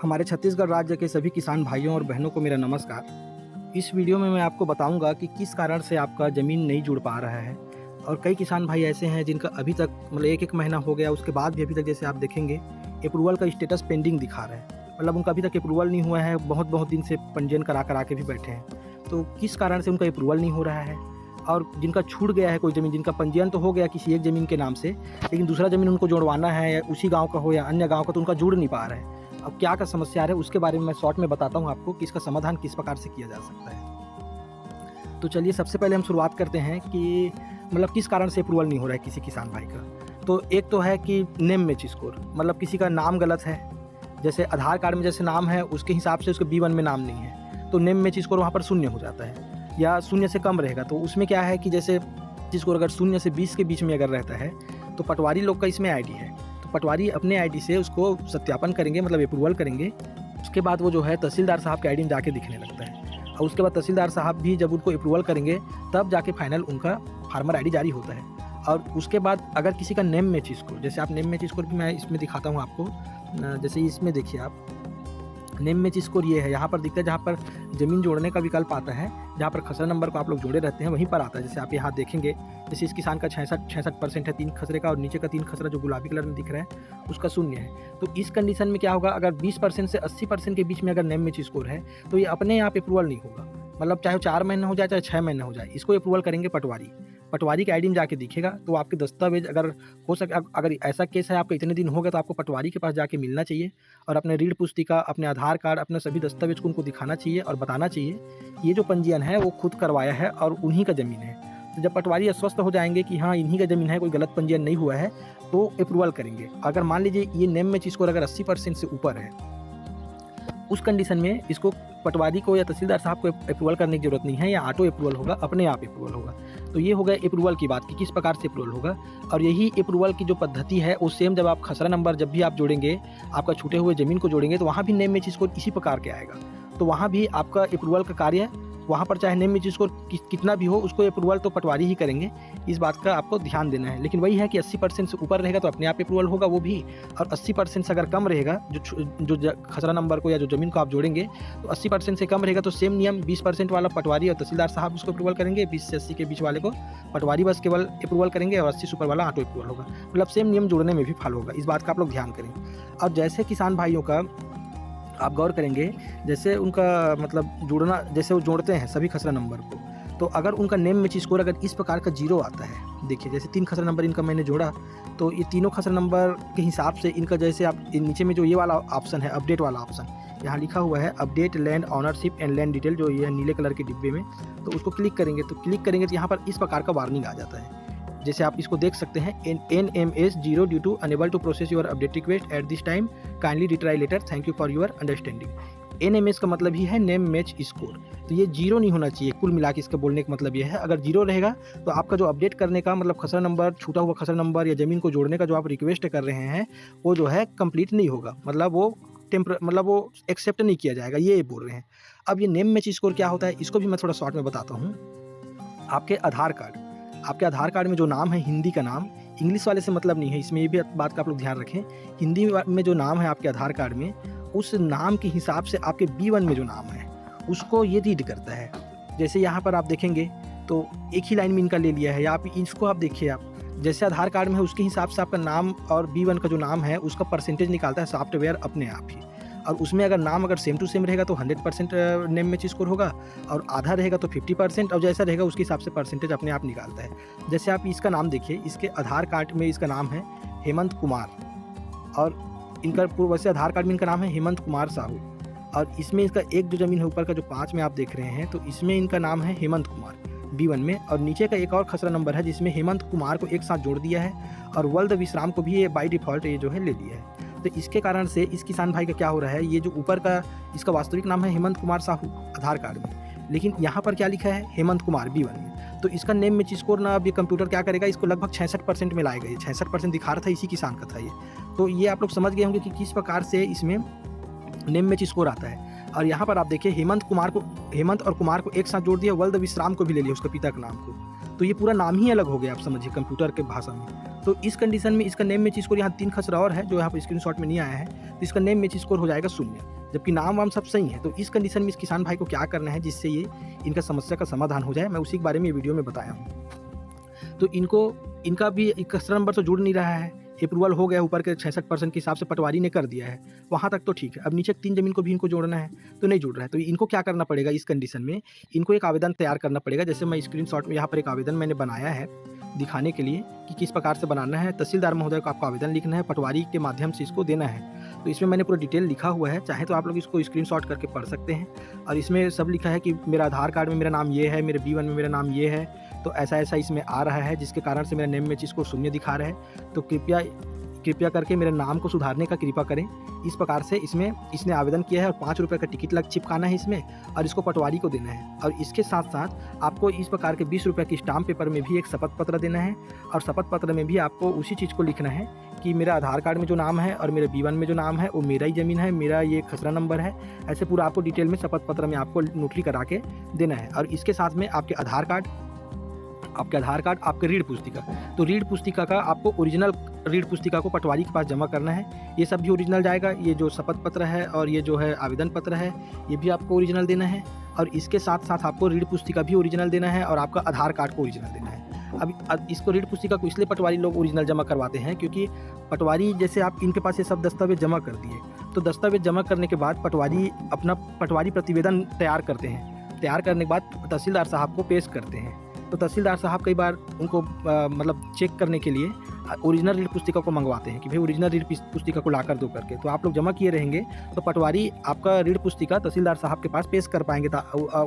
हमारे छत्तीसगढ़ राज्य के सभी किसान भाइयों और बहनों को मेरा नमस्कार। इस वीडियो में मैं आपको बताऊंगा कि किस कारण से आपका ज़मीन नहीं जुड़ पा रहा है। और कई किसान भाई ऐसे हैं जिनका अभी तक मतलब एक महीना हो गया, उसके बाद भी अभी तक जैसे आप देखेंगे अप्रूवल का स्टेटस पेंडिंग दिखा रहा है। मतलब उनका अभी तक अप्रूवल नहीं हुआ है, बहुत दिन से पंजीयन करा के भी बैठे हैं। तो किस कारण से उनका अप्रूवल नहीं हो रहा है। और जिनका छूट गया है कोई ज़मीन, जिनका पंजीयन तो हो गया किसी एक ज़मीन के नाम से, लेकिन दूसरा ज़मीन उनको जोड़वाना है, या उसी गाँव का हो या अन्य गाँव का, तो उनका जुड़ नहीं पा रहा है। अब क्या समस्या आ रहा है उसके बारे में मैं शॉर्ट में बताता हूँ आपको कि इसका समाधान किस प्रकार से किया जा सकता है। तो चलिए सबसे पहले हम शुरुआत करते हैं कि मतलब किस कारण से अप्रूवल नहीं हो रहा है किसी किसान भाई का। तो एक तो है कि नेम मैच स्कोर, मतलब किसी का नाम गलत है। जैसे आधार कार्ड में जैसे नाम है उसके हिसाब से उसके B1 में नाम नहीं है, तो नेम मैच स्कोर वहाँ पर 0 हो जाता है, या 0 से कम रहेगा। तो उसमें क्या है कि जैसे स्कोर अगर 0 से 20 के बीच में अगर रहता है तो पटवारी लोग का इसमें ID है, तो पटवारी अपने ID से उसको सत्यापन करेंगे, मतलब अप्रूवल करेंगे। उसके बाद वो जो है तहसीलदार साहब के ID में जाके दिखने लगता है, और उसके बाद तहसीलदार साहब भी जब उनको अप्रूवल करेंगे तब जाके फाइनल उनका फार्मर ID जारी होता है। और उसके बाद अगर किसी का नेम मैच स्कोर, जैसे आप नेम मैच स्कोर भी मैं इसमें दिखाता हूँ आपको। जैसे इसमें देखिए आप, नेम मैच स्कोर ये है, यहाँ पर दिखता है जहाँ पर ज़मीन जोड़ने का विकल्प आता है, जहाँ पर खसरा नंबर को आप लोग जोड़े रहते हैं वहीं पर आता है। जैसे आप यहाँ देखेंगे, जैसे इस किसान का 66% है 3 खसरे का, और नीचे का 3 खसरा जो गुलाबी कलर में दिख रहा है उसका 0 है। तो इस कंडीशन में क्या होगा, अगर 20% से 80% के बीच में अगर नेम मैच स्कोर है तो ये अपने आप अप्रूवल नहीं होगा। मतलब चाहे 4 महीने हो जाए चाहे 6 महीने हो जाए, इसको अप्रूवल करेंगे पटवारी के ID में जाके दिखेगा। तो आपके दस्तावेज अगर हो सके, अगर ऐसा केस है आपका इतने दिन हो गए, तो आपको पटवारी के पास जाके मिलना चाहिए और अपने रीढ़ पुस्तिका, अपने आधार कार्ड, अपने सभी दस्तावेज को उनको दिखाना चाहिए और बताना चाहिए ये जो पंजीयन है वो खुद करवाया है और उन्हीं का ज़मीन है। तो जब पटवारी आश्वस्त हो जाएंगे कि हाँ इन्हीं का ज़मीन है, कोई गलत पंजीयन नहीं हुआ है, तो अप्रूवल करेंगे। अगर मान लीजिए ये नेम मैच स्कोर अगर 80% से ऊपर है, उस कंडीशन में इसको पटवारी को या तहसीलदार साहब को अप्रूवल करने की जरूरत नहीं है, या ऑटो अप्रूवल होगा, अपने आप अप्रूवल होगा। तो ये हो गया अप्रूवल की बात कि किस प्रकार से अप्रूवल होगा। और यही अप्रूवल की जो पद्धति है वो सेम, जब आप खसरा नंबर जब भी आप जोड़ेंगे, आपका छूटे हुए ज़मीन को जोड़ेंगे, तो वहाँ भी नेम मैच स्कोर इसी प्रकार के आएगा। तो वहाँ भी आपका अप्रूवल का कार्य, वहाँ पर चाहे नेम मैच स्कोर कितना भी हो, उसको अप्रूवल तो पटवारी ही करेंगे। इस बात का आपको ध्यान देना है। लेकिन वही है कि 80% से ऊपर रहेगा तो अपने आप अप्रूवल होगा वो भी, और 80% से अगर कम रहेगा, जो खसरा नंबर को या जो ज़मीन को आप जोड़ेंगे, तो 80% से कम रहेगा तो सेम नियम 20% वाला पटवारी और तहसीलदार साहब उसको अप्रूवल करेंगे, 20 से 80 के बीच वाले को पटवारी बस केवल अप्रूवल करेंगे, और 80 से ऊपर वाला ऑटो अप्रूवल होगा। मतलब सेम नियम जोड़ने में भी फॉलो होगा। इस बात का आप लोग ध्यान करें। और जैसे किसान भाइयों का आप गौर करेंगे, जैसे उनका मतलब जुड़ना, जैसे वो जोड़ते हैं सभी खसरा नंबर को, तो अगर उनका नेम मैच स्कोर अगर इस प्रकार का 0 आता है, देखिए जैसे 3 खसरा नंबर इनका मैंने जोड़ा, तो ये तीनों खसरा नंबर के हिसाब से इनका, जैसे आप नीचे में जो ये वाला ऑप्शन है अपडेट वाला ऑप्शन, यहाँ लिखा हुआ है update land ownership and land detail, जो ये नीले कलर के डिब्बे में, तो उसको क्लिक करेंगे तो यहाँ पर इस प्रकार का वार्निंग आ जाता है। जैसे आप इसको देख सकते हैं, NMS 0 due to unable to process your update request at this time, kindly retry later, thank you for your understanding. NMS का मतलब ही है नेम मैच स्कोर, तो ये 0 नहीं होना चाहिए। कुल मिला के इसका बोलने का मतलब ये है, अगर 0 रहेगा तो आपका जो अपडेट करने का मतलब खसरा नंबर, छूटा हुआ खसरा नंबर या ज़मीन को जोड़ने का जो आप रिक्वेस्ट कर रहे हैं वो जो है कंप्लीट नहीं होगा, मतलब वो एक्सेप्ट नहीं किया जाएगा, ये बोल रहे हैं। अब ये नेम मैच स्कोर क्या होता है इसको भी मैं थोड़ा शॉर्ट में बताता हूँ। आपके आधार कार्ड में जो नाम है, हिंदी का नाम, इंग्लिश वाले से मतलब नहीं है, इसमें ये भी बात का आप लोग ध्यान रखें। हिंदी में जो नाम है आपके आधार कार्ड में, उस नाम के हिसाब से आपके B1 में जो नाम है उसको ये रीड करता है। जैसे यहाँ पर आप देखेंगे तो एक ही लाइन में इनका ले लिया है, या आप इसको आप देखिए, आप जैसे आधार कार्ड में है उसके हिसाब से आपका नाम और B1 का जो नाम है उसका परसेंटेज निकालता है सॉफ्टवेयर अपने आप ही। और उसमें अगर नाम अगर सेम टू सेम रहेगा तो 100% नेम मैच स्कोर होगा, और आधा रहेगा तो 50%, और जैसा रहेगा उसके हिसाब से परसेंटेज अपने आप निकालता है। जैसे आप इसका नाम देखिए, इसके आधार कार्ड में इसका नाम है हेमंत कुमार, और इनका वैसे आधार कार्ड में इनका नाम है हेमंत कुमार साहू, और इसमें इसका एक जो ज़मीन है ऊपर का जो 5 में आप देख रहे हैं, तो इसमें इनका नाम है हेमंत कुमार B1 में, और नीचे का एक और खसरा नंबर है जिसमें हेमंत कुमार को एक साथ जोड़ दिया है, और वल्द विश्राम को भी ये बाय डिफ़ॉल्ट ये जो है ले लिया है। तो इसके कारण से इस किसान भाई का क्या हो रहा है, ये जो ऊपर का इसका वास्तविक नाम है हेमंत कुमार साहू आधार कार्ड में, लेकिन यहाँ पर क्या लिखा है हेमंत कुमार B1 में। तो इसका नेम मैच स्कोर ना, अब ये कंप्यूटर क्या करेगा, इसको लगभग 66% में लाएगा। ये 66% दिखा रहा था, इसी किसान का था ये। तो ये आप लोग समझ गए होंगे कि किस प्रकार से इसमें नेम मैच स्कोर आता है। और यहाँ पर आप देखिए हेमंत और कुमार को एक साथ जोड़ दिया, वल्द विश्राम को भी ले लिया उसका पिता के नाम को, तो ये पूरा नाम ही अलग हो गया, आप समझिए कंप्यूटर के भाषा में। तो इस कंडीशन में इसका नेम मैच स्कोर यहाँ 3 खसरा और है जो यहाँ पर स्क्रीनशॉट में नहीं आया है, तो इसका नेम मैच स्कोर हो जाएगा 0, जबकि नाम वाम सब सही है। तो इस कंडीशन में इस किसान भाई को क्या करना है जिससे ये इनका समस्या का समाधान हो जाए, मैं उसी के बारे में ये वीडियो में बताया हूँ। तो इनका भी खसरा नंबर तो जुड़ नहीं रहा है, अप्रूवल हो गया ऊपर के 66% के हिसाब से पटवारी ने कर दिया है, वहाँ तक तो ठीक है। अब नीचे 3 ज़मीन को भी इनको जोड़ना है तो नहीं जुड़ रहा है, तो इनको क्या करना पड़ेगा इस कंडीशन में, इनको एक आवेदन तैयार करना पड़ेगा। जैसे मैं स्क्रीनशॉट में यहाँ पर एक आवेदन मैंने बनाया है दिखाने के लिए कि किस प्रकार से बनाना है। तहसीलदार महोदय को आपको आवेदन लिखना है, पटवारी के माध्यम से इसको देना है। तो इसमें मैंने पूरा डिटेल लिखा हुआ है, चाहे तो आप लोग इसको स्क्रीनशॉट करके पढ़ सकते हैं। और इसमें सब लिखा है कि मेरा आधार कार्ड में मेरा नाम ये है, मेरे B1 में मेरा नाम ये है, तो ऐसा ऐसा इसमें आ रहा है जिसके कारण से मेरा नेम मैच इसको 0 दिखा रहा है। तो कृपया करके मेरे नाम को सुधारने का कृपा करें। इस प्रकार से इसने आवेदन किया है और 5 रुपये का टिकट चिपकाना है इसमें और इसको पटवारी को देना है। और इसके साथ साथ आपको इस प्रकार के 20 रुपये की स्टाम्प पेपर में भी एक शपथ पत्र देना है, और शपथ पत्र में भी आपको उसी चीज़ को लिखना है कि मेरा आधार कार्ड में जो नाम है और मेरे B1 में जो नाम है वो मेरा ही ज़मीन है, मेरा ये खसरा नंबर है। ऐसे पूरा आपको डिटेल में शपथ पत्र में आपको नोटरी करा के देना है। और इसके साथ में आपके आधार कार्ड, आपके रीढ़ पुस्तिका, तो रीढ़ पुस्तिका का आपको ओरिजिनल रीढ़ पुस्तिका को पटवारी के पास जमा करना है। ये सब भी ओरिजिनल जाएगा, ये जो शपथ पत्र है और ये जो है आवेदन पत्र है ये भी आपको ओरिजिनल देना है। और इसके साथ साथ आपको रीढ़ पुस्तिका भी ओरिजिनल देना है और आपका आधार कार्ड को ओरिजिनल देना है। अब इसको रीढ़ पुस्तिका को इसलिए पटवारी लोग ओरिजिनल जमा करवाते हैं क्योंकि पटवारी जैसे आप इनके पास ये सब दस्तावेज जमा कर दिए, तो दस्तावेज जमा करने के बाद पटवारी प्रतिवेदन तैयार करते हैं। तैयार करने के बाद तहसीलदार साहब को पेश करते हैं। तो तहसीलदार साहब कई बार उनको मतलब चेक करने के लिए ओरिजिनल रीढ़ पुस्तिका को मंगवाते हैं कि भाई ओरिजिनल रीढ़ पुस्तिका को ला कर दो करके। तो आप लोग जमा किए रहेंगे तो पटवारी आपका रीढ़ पुस्तिका तहसीलदार साहब के पास पेश कर पाएंगे।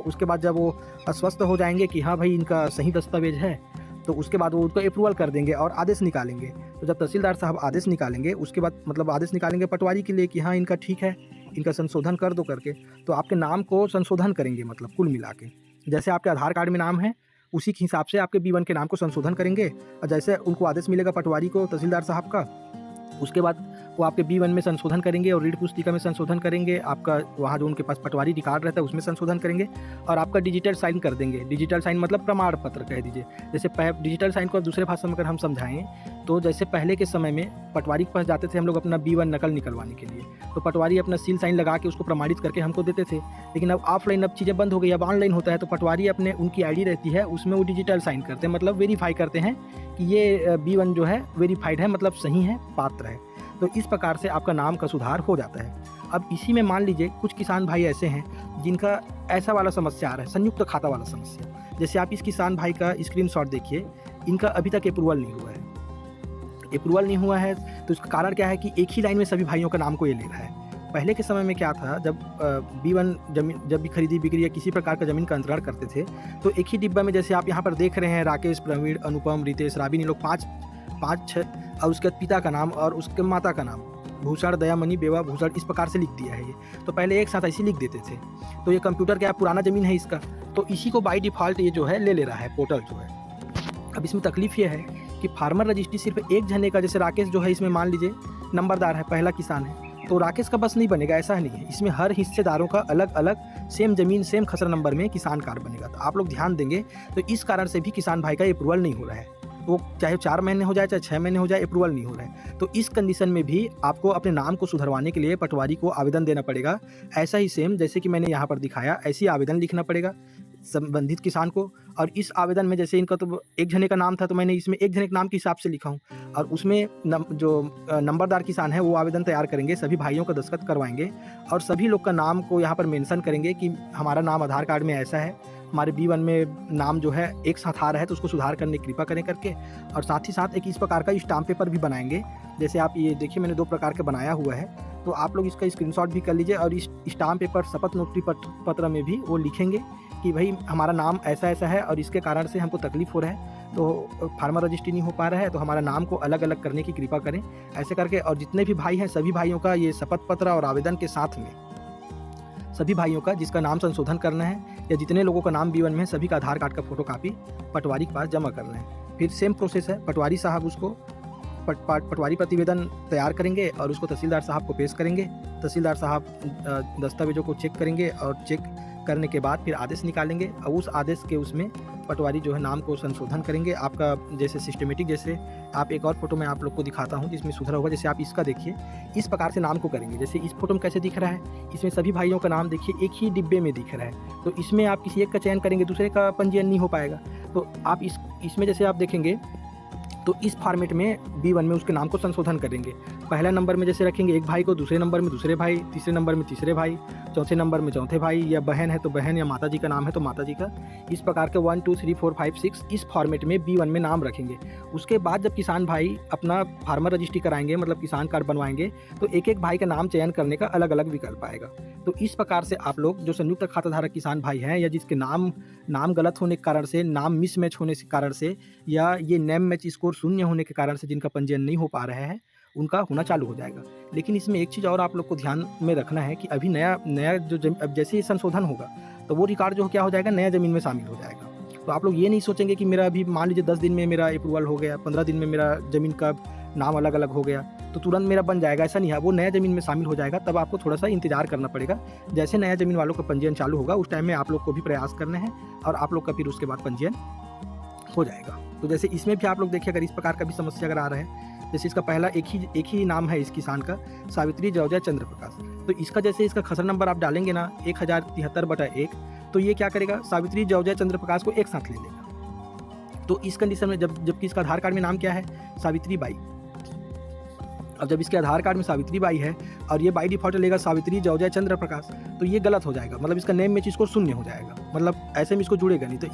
उसके बाद जब वो आश्वस्त हो जाएंगे कि हाँ भाई इनका सही दस्तावेज है, तो उसके बाद वो उनको अप्रूवल कर देंगे और आदेश निकालेंगे। तो जब तहसीलदार साहब आदेश निकालेंगे उसके बाद मतलब आदेश निकालेंगे पटवारी के लिए कि हाँ इनका ठीक है, इनका संशोधन कर दो करके, तो आपके नाम को संशोधन करेंगे। मतलब कुल मिला के जैसे आपके आधार कार्ड में नाम है उसी के हिसाब से आपके B1 के नाम को संशोधन करेंगे। और जैसे उनको आदेश मिलेगा पटवारी को तहसीलदार साहब का, उसके बाद वो आपके B1 में संशोधन करेंगे और रीढ़ पुस्तिका में संशोधन करेंगे। आपका वहाँ जो उनके पास पटवारी रिकॉर्ड रहता है उसमें संशोधन करेंगे और आपका डिजिटल साइन कर देंगे। डिजिटल साइन मतलब प्रमाण पत्र कह दीजिए। जैसे डिजिटल साइन को दूसरे भाषा में अगर हम समझाएं तो जैसे पहले के समय में पटवारी के पास जाते थे हम लोग अपना B1 नकल निकलवाने के लिए, तो पटवारी अपना सील साइन लगा के उसको प्रमाणित करके हमको देते थे। लेकिन अब ऑफलाइन अब चीज़ें बंद हो गई, अब ऑनलाइन होता है। तो पटवारी अपने उनकी आईडी रहती है उसमें वो डिजिटल साइन करते हैं, मतलब वेरीफाई करते हैं कि ये B1 जो है वेरीफाइड है, मतलब सही है, पात्र है। तो इस प्रकार से आपका नाम का सुधार हो जाता है। अब इसी में मान लीजिए कुछ किसान भाई ऐसे हैं जिनका ऐसा वाला समस्या आ रहा है, संयुक्त खाता वाला समस्या। जैसे आप इस किसान भाई का स्क्रीनशॉट देखिए, इनका अभी तक अप्रूवल नहीं हुआ है। अप्रूवल नहीं हुआ है तो इसका कारण क्या है कि एक ही लाइन में सभी भाइयों का नाम को ये ले रहा है। पहले के समय में क्या था, जब B1 जमीन जब भी खरीदी बिक्री या किसी प्रकार का ज़मीन का अंतरण करते थे तो एक ही डिब्बा में, जैसे आप यहाँ पर देख रहे हैं, राकेश, प्रवीण, अनुपम, रितेश, राबिन, ये लोग पाँच छः और उसके पिता का नाम और उसके माता का नाम भूषण, दयामणि, बेवा, भूषण, इस प्रकार से लिख दिया है। ये तो पहले एक साथ ऐसे लिख देते थे। तो ये कंप्यूटर क्या पुराना ज़मीन है इसका, तो इसी को बाय डिफ़ॉल्ट ये जो है ले रहा है पोर्टल जो है। अब इसमें तकलीफ़ ये है कि फार्मर रजिस्ट्री सिर्फ एक जने का, जैसे राकेश जो है इसमें मान लीजिए नंबरदार है, पहला किसान है, तो राकेश का बस नहीं बनेगा, ऐसा नहीं है। इसमें हर हिस्सेदारों का अलग अलग सेम ज़मीन सेम खसरा नंबर में किसान कार्ड बनेगा। तो आप लोग ध्यान देंगे। तो इस कारण से भी किसान भाई का अप्रूवल नहीं हो रहा है। वो चाहे 4 महीने हो जाए चाहे 6 महीने हो जाए, अप्रूवल नहीं हो रहा है। तो इस कंडीशन में भी आपको अपने नाम को सुधरवाने के लिए पटवारी को आवेदन देना पड़ेगा। ऐसा ही सेम जैसे कि मैंने यहाँ पर दिखाया, ऐसी आवेदन लिखना पड़ेगा संबंधित किसान को। और इस आवेदन में जैसे इनका तो एक जने का नाम था तो मैंने इसमें एक जने के नाम के हिसाब से लिखा हूँ। और उसमें जो नंबरदार किसान है वो आवेदन तैयार करेंगे, सभी भाइयों का दस्तखत करवाएंगे और सभी लोग का नाम को यहाँ पर मेंशन करेंगे कि हमारा नाम आधार कार्ड में ऐसा है, हमारे B1 में नाम जो है एक साथ आ रहा है, तो उसको सुधार करने की कृपा करें करके। और साथ ही साथ एक इस प्रकार का स्टाम्प पेपर भी बनाएंगे। जैसे आप ये देखिए मैंने 2 प्रकार का बनाया हुआ है, तो आप लोग इसका स्क्रीनशॉट भी कर लीजिए। और इस स्टाम्प पेपर शपथ नोटरी पत्र में भी वो लिखेंगे कि भाई हमारा नाम ऐसा ऐसा है और इसके कारण से हमको तकलीफ़ हो रहा है, तो फार्मर रजिस्ट्री नहीं हो पा रहा है, तो हमारा नाम को अलग अलग करने की कृपा करें, ऐसे करके। और जितने भी भाई हैं सभी भाइयों का ये शपथ पत्र और आवेदन के साथ में सभी भाइयों का जिसका नाम संशोधन करना है या जितने लोगों का नाम B1 में है, सभी का आधार कार्ड का फोटोकॉपी पटवारी के पास जमा करना है। फिर सेम प्रोसेस है, पटवारी साहब उसको पटवारी प्रतिवेदन तैयार करेंगे और उसको तहसीलदार साहब को पेश करेंगे। तहसीलदार साहब दस्तावेजों को चेक करेंगे और चेक करने के बाद फिर आदेश निकालेंगे और उस आदेश के उसमें पटवारी जो है नाम को संशोधन करेंगे। आपका जैसे सिस्टमेटिक, जैसे आप एक और फ़ोटो मैं आप लोग को दिखाता हूँ जिसमें सुधरा होगा। जैसे आप इसका देखिए, इस प्रकार से नाम को करेंगे। जैसे इस फ़ोटो में कैसे दिख रहा है, इसमें सभी भाइयों का नाम देखिए एक ही डिब्बे में दिख रहा है। तो इसमें आप किसी एक का चयन करेंगे, दूसरे का पंजीयन नहीं हो पाएगा। तो आप इसमें जैसे आप देखेंगे तो इस फॉर्मेट में B1 में उसके नाम को संशोधन करेंगे। पहला नंबर में जैसे रखेंगे एक भाई को, दूसरे नंबर में दूसरे भाई, तीसरे नंबर में तीसरे भाई, चौथे नंबर में चौथे भाई, या बहन है तो बहन, या माता जी का नाम है तो माता जी का। इस प्रकार के 1 2 3 4 5 6 इस फॉर्मेट में B1 में नाम रखेंगे। उसके बाद जब किसान भाई अपना फार्मर रजिस्ट्री कराएंगे, मतलब किसान कार्ड बनवाएंगे, तो एक एक भाई का नाम चयन करने का अलग अलग विकल्प आएगा। तो इस प्रकार से आप लोग जो संयुक्त खाताधारक किसान भाई हैं, या जिसके नाम गलत होने के कारण से, नाम मिसमैच होने के कारण से, या ये नेम मैच स्कोर शून्य होने के कारण से जिनका पंजीयन नहीं हो पा रहा है, उनका होना चालू हो जाएगा। लेकिन इसमें एक चीज़ और आप लोग को ध्यान में रखना है कि अभी नया जो अब जैसे ही संशोधन होगा तो वो रिकॉर्ड जो क्या हो जाएगा, नया ज़मीन में शामिल हो जाएगा। तो आप लोग ये नहीं सोचेंगे कि मेरा अभी मान लीजिए 10 दिन में मेरा अप्रूवल हो गया, 15 दिन में मेरा ज़मीन का नाम अलग अलग हो गया तो तुरंत मेरा बन जाएगा, ऐसा नहीं है। वो नया ज़मीन में शामिल हो जाएगा, तब आपको थोड़ा सा इंतजार करना पड़ेगा। जैसे नया ज़मीन वालों का पंजीयन चालू होगा उस टाइम में आप लोग को भी प्रयास करने हैं और आप लोग का फिर उसके बाद पंजीयन हो जाएगा। तो जैसे इसमें भी आप लोग देखिए, अगर इस प्रकार का भी समस्या अगर आ रहा है, जैसे इसका पहला एक ही नाम है इस किसान का, सावित्री जौजा चंद्र प्रकाश। तो इसका जैसे इसका खसरा नंबर आप डालेंगे ना 1073/1, तो ये क्या करेगा, सावित्री जौजा चंद्र प्रकाश को एक साथ ले लेगा। तो इस कंडीशन में जबकि इसका आधार कार्ड में नाम क्या है, सावित्री बाई। अब जब इसके आधार कार्ड में सावित्री बाई है और ये बाई डिफॉल्ट लेगा सावित्री जौजा चंद्र प्रकाश, तो ये गलत हो जाएगा, मतलब इसका नेम मैच स्कोर शून्य हो जाएगा, मतलब ऐसे में इसको जुड़ेगा नहीं। तो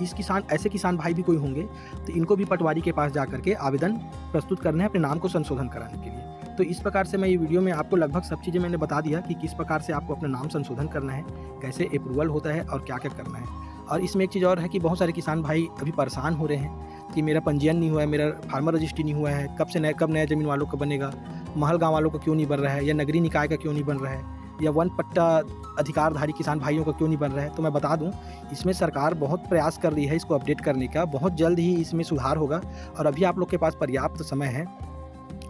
ऐसे किसान भाई भी कोई होंगे तो इनको भी पटवारी के पास जा करके आवेदन प्रस्तुत करना है अपने नाम को संशोधन कराने के लिए। तो इस प्रकार से मैं ये वीडियो में आपको लगभग सब चीज़ें मैंने बता दिया कि किस प्रकार से आपको अपना नाम संशोधन करना है, कैसे अप्रूवल होता है और क्या क्या करना है। और इसमें एक चीज़ और है कि बहुत सारे किसान भाई अभी परेशान हो रहे हैं कि मेरा पंजीयन नहीं हुआ है, मेरा फार्मर रजिस्ट्री नहीं हुआ है, कब नया ज़मीन वालों का बनेगा, महल गाँव वालों का क्यों नहीं बन रहा है, या नगरीय निकाय का क्यों नहीं बन रहा है, या वन पट्टा अधिकारधारी किसान भाइयों का क्यों नहीं बन रहा है। तो मैं बता दूं, इसमें सरकार बहुत प्रयास कर रही है इसको अपडेट करने का, बहुत जल्द ही इसमें सुधार होगा। और अभी आप लोग के पास पर्याप्त समय है।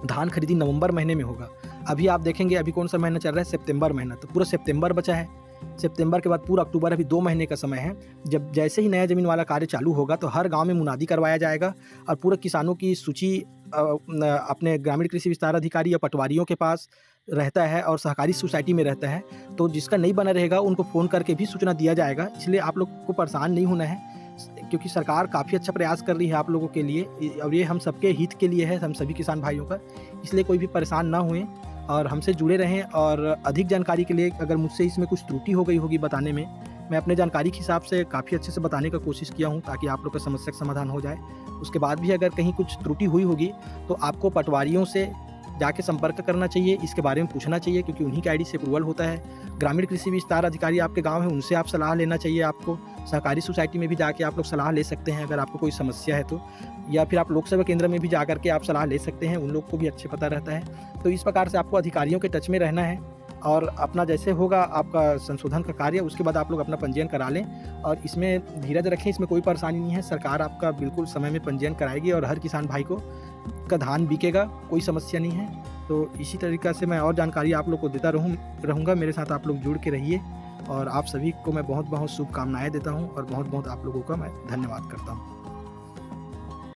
धान खरीदी नवंबर महीने में होगा। अभी आप देखेंगे अभी कौन सा महीना चल रहा है, सितंबर महीना, तो पूरा सितंबर बचा है। सितंबर के बाद पूरा अक्टूबर, अभी 2 महीने का समय है। जब जैसे ही नया ज़मीन वाला कार्य चालू होगा तो हर गांव में मुनादी करवाया जाएगा और पूरे किसानों की सूची अपने ग्रामीण कृषि विस्तार अधिकारी या पटवारियों के पास रहता है और सहकारी सोसाइटी में रहता है। तो जिसका नहीं बना रहेगा उनको फ़ोन करके भी सूचना दिया जाएगा। इसलिए आप लोग को परेशान नहीं होना है, क्योंकि सरकार काफ़ी अच्छा प्रयास कर रही है आप लोगों के लिए, और ये हम सबके हित के लिए है, हम सभी किसान भाइयों का। इसलिए कोई भी परेशान ना हुए और हमसे जुड़े रहें। और अधिक जानकारी के लिए अगर मुझसे इसमें कुछ त्रुटि हो गई होगी बताने में, मैं अपने जानकारी के हिसाब से काफ़ी अच्छे से बताने का कोशिश किया हूँ ताकि आप लोग का समस्या का समाधान हो जाए। उसके बाद भी अगर कहीं कुछ त्रुटि हुई होगी तो आपको पटवारियों से जाके संपर्क करना चाहिए, इसके बारे में पूछना चाहिए, क्योंकि उन्हीं के आईडी से अप्रूवल होता है। ग्रामीण कृषि विस्तार अधिकारी आपके गांव है, उनसे आप सलाह लेना चाहिए आपको। सहकारी सोसाइटी में भी जाके आप लोग सलाह ले सकते हैं अगर आपको कोई समस्या है तो, या फिर आप लोक सेवा केंद्र में भी जा करके आप सलाह ले सकते हैं, उन लोग को भी अच्छे पता रहता है। तो इस प्रकार से आपको अधिकारियों के टच में रहना है और अपना जैसे होगा आपका संशोधन का कार्य, उसके बाद आप लोग अपना पंजीयन करा लें। और इसमें धीरज रखें, इसमें कोई परेशानी नहीं है। सरकार आपका बिल्कुल समय में पंजीयन कराएगी और हर किसान भाई का धान बिकेगा, कोई समस्या नहीं है। तो इसी तरीक़ा से मैं और जानकारी आप लोग को देता रहूँगा। मेरे साथ आप लोग जुड़ के रहिए और आप सभी को मैं बहुत बहुत शुभकामनाएँ देता हूँ और बहुत बहुत आप लोगों का मैं धन्यवाद करता हूँ।